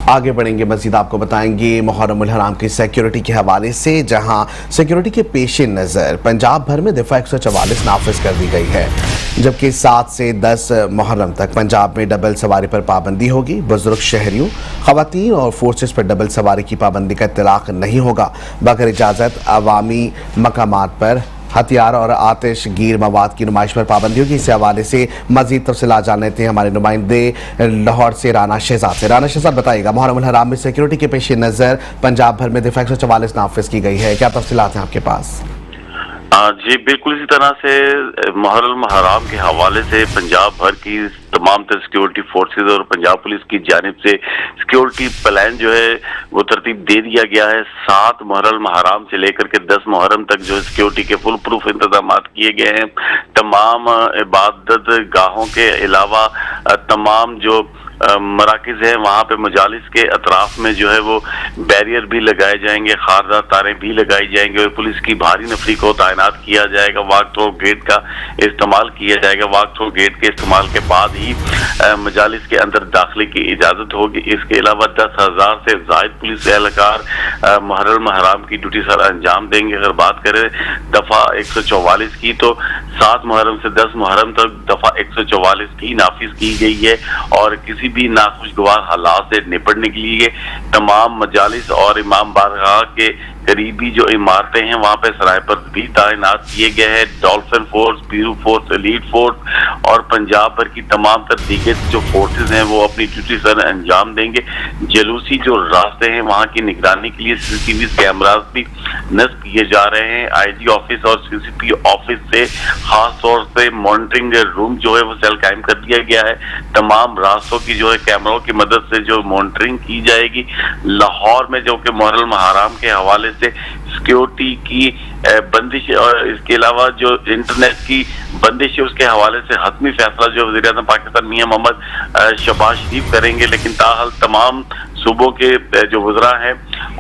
आगे बढ़ेंगे, मजीद आपको बताएंगे मुहर्रम उल हराम की सिक्योरिटी के हवाले से, जहां सिक्योरिटी के पेश नज़र पंजाब भर में दफ़ा 144 नाफिज कर दी गई है, जबकि 7 से 10 मुहर्रम तक पंजाब में डबल सवारी पर पाबंदी होगी। बुजुर्ग शहरियों, खवातीन और फोर्सेस पर डबल सवारी की पाबंदी का इत्तलाक नहीं होगा। बगैर इजाज़त अवामी मकामात पर हथियार और आतिश गीर मवाद की नुमाइश पर पाबंदी होगी। इस हवाले से मजीद तफसीलात जान लेते हैं हमारे नुमाइंदे लाहौर से राना शहजाद से। राना शहजाद, बताइएगा, मुहर्रम उल हराम में सिक्योरिटी के पेश नज़र पंजाब भर में दफ़ा 144 नाफिज की गई है, क्या तफसीलात हैं आपके पास? जी बिल्कुल, इसी तरह से मुहर्रम हराम के हवाले से पंजाब भर की तमाम तर सिक्योरिटी फोर्सेज और पंजाब पुलिस की जानिब से सिक्योरिटी प्लान जो है वो तरतीब दे दिया गया है। 7 मुहर्रम हराम से लेकर के 10 मुहर्रम तक जो सिक्योरिटी के फुल प्रूफ इंतजाम किए गए हैं। तमाम इबादत गाहों के अलावा तमाम जो मराकिज है वहाँ पे मजालिस के अतराफ में जो है वो बैरियर भी लगाए जाएंगे, खारदार तारें भी लगाई जाएंगे और पुलिस की भारी नफरी को तैनात किया जाएगा। वाक थ्रो गेट का इस्तेमाल किया जाएगा। वाक थ्रो गेट के इस्तेमाल के बाद ही मजालिस के अंदर दाखिले की इजाज़त होगी। इसके अलावा 10,000 से ज़ायद पुलिस एहलकार मुहर्रम हराम की ड्यूटी सर अंजाम देंगे। अगर बात करें दफ़ा 144 की, तो 7 मुहर्रम से 10 मुहर्रम तक दफ़ा 144 की नाफिज की गई है और किसी भी नाखुशगवार हालात से निपटने के लिए तमाम मजालिस और इमाम बारगाह के करीबी जो इमारतें हैं वहाँ पे सरायपर भी तैनात किए गए हैं। डॉल्फिन फोर्स, पीरू फोर्स, एलीट फोर्स और पंजाब भर की तमाम तर दीगर जो फोर्सेज हैं वो अपनी ड्यूटी सर अंजाम देंगे। जलूसी जो रास्ते हैं वहाँ की निगरानी के लिए सीसीटीवी कैमरास भी नस्ब किए जा रहे हैं। आईजी ऑफिस और सीसीपी ऑफिस से खास तौर से मॉनिटरिंग रूम जो है वो सेल कायम कर दिया गया है। तमाम रास्तों की जो है कैमरों की मदद से जो मॉनिटरिंग की जाएगी। लाहौर में जो कि मुहर्रम हराम के हवाले से सिक्योरिटी की बंदिश और इसके अलावा जो इंटरनेट की बंदिश है उसके हवाले से हतमी फैसला जो वज़ीर-ए-आज़म पाकिस्तान मियां मोहम्मद शहबाज शरीफ करेंगे, लेकिन ताहल तमाम सूबों के जो वज़रा हैं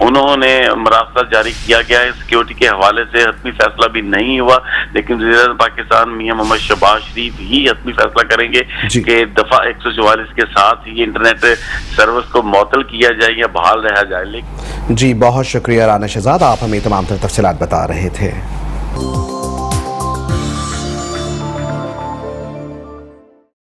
उन्होंने मरासला जारी किया गया है। सिक्योरिटी के हवाले से हतमी फैसला भी नहीं हुआ, लेकिन वज़ीर-ए-आज़म पाकिस्तान मियां मोहम्मद शहबाज शरीफ ही हतमी फैसला करेंगे कि दफ़ा 144 के साथ ही इंटरनेट सर्विस को मुअत्तल किया जाए या बहाल रहा जाए। जी बहुत शुक्रिया राना शहजाद, आप हमें तमाम तफसीलात बता रहे थे।